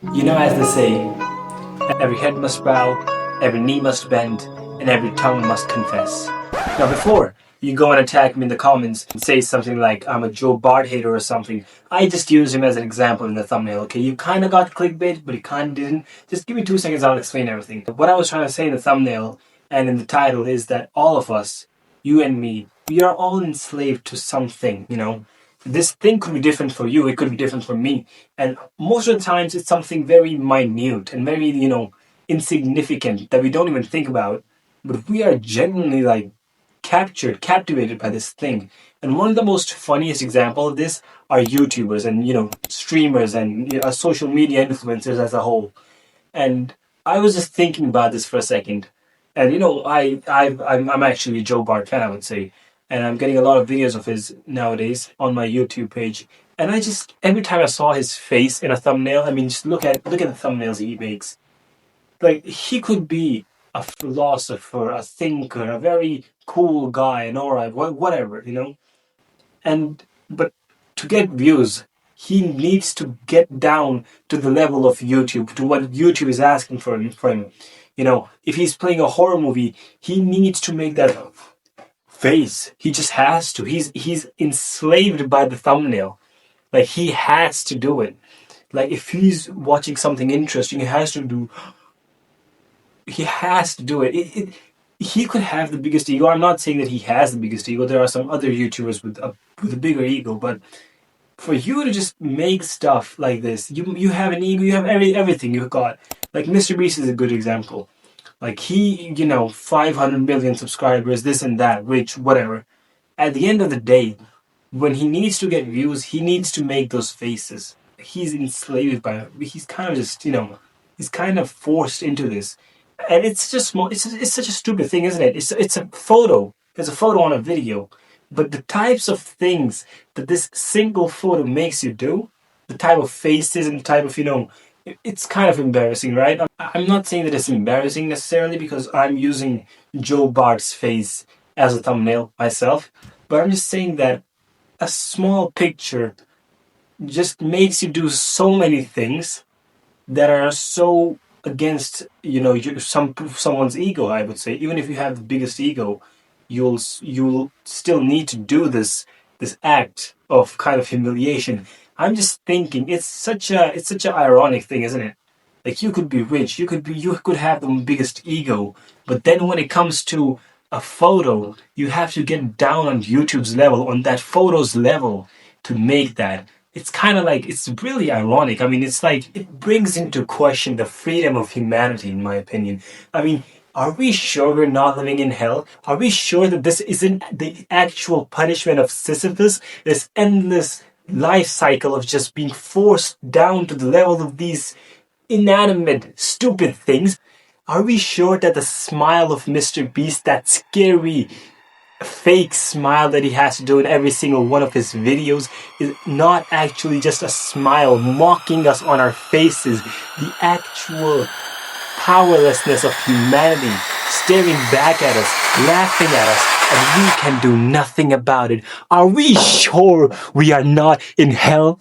You know, as they say, every head must bow, every knee must bend, and every tongue must confess. Now, before you go and attack me in the comments and say something like I'm a Joe Bart hater or something, I just used him as an example in the thumbnail, okay? You kind of got clickbait, but you kind of didn't. Just give me 2 seconds, I'll explain everything. What I was trying to say in the thumbnail and in the title is that all of us, you and me, we are all enslaved to something, you know? This thing could be different for you, it could be different for me. And most of the times it's something very minute and very, insignificant that we don't even think about. But we are genuinely like captivated by this thing. And one of the most funniest example of this are YouTubers and streamers and social media influencers as a whole. And I was just thinking about this for a second, and I'm actually a Joe Bart fan, I would say, and I'm getting a lot of videos of his nowadays on my YouTube page. And I just every time I saw his face in a thumbnail, I mean, just look at the thumbnails he makes. Like he could be a philosopher, a thinker, a very cool guy, and all right, whatever, and but to get views, he needs to get down to the level of YouTube, to what YouTube is asking for him. If he's playing a horror movie, he needs to make that face. He just has to. He's enslaved by the thumbnail. Like he has to do it. Like if he's watching something interesting, he has to do it. He could have the biggest ego. I'm not saying that he has the biggest ego. There are some other YouTubers with a bigger ego, but for you to just make stuff like this, you have an ego. You have everything you've got. Like Mr. Beast is a good example. Like he, 500 million subscribers, this and that, rich, whatever. At the end of the day, when he needs to get views, he needs to make those faces. He's enslaved by it. He's kind of just, he's kind of forced into this. And it's just it's such a stupid thing, isn't it? It's a photo. It's a photo on a video. But the types of things that this single photo makes you do, the type of faces and the type of, it's kind of embarrassing, right? I'm not saying that it's embarrassing necessarily because I'm using Joe Bart's face as a thumbnail myself, but I'm just saying that a small picture just makes you do so many things that are so against someone's ego. I would say even if you have the biggest ego, you'll still need to do this act of kind of humiliation. I'm just thinking it's such a ironic thing, isn't it? Like you could be rich, you could have the biggest ego, but then when it comes to a photo, you have to get down on YouTube's level, on that photo's level, to make that. It's kind of like it's really ironic. I mean, it's like it brings into question the freedom of humanity, in my opinion. I mean, are we sure we're not living in hell? Are we sure that this isn't the actual punishment of Sisyphus? This endless life cycle of just being forced down to the level of these inanimate, stupid things? Are we sure that the smile of Mr. Beast, that scary, fake smile that he has to do in every single one of his videos, is not actually just a smile mocking us on our faces, the actual powerlessness of humanity staring back at us, laughing at us, and we can do nothing about it? Are we sure we are not in hell?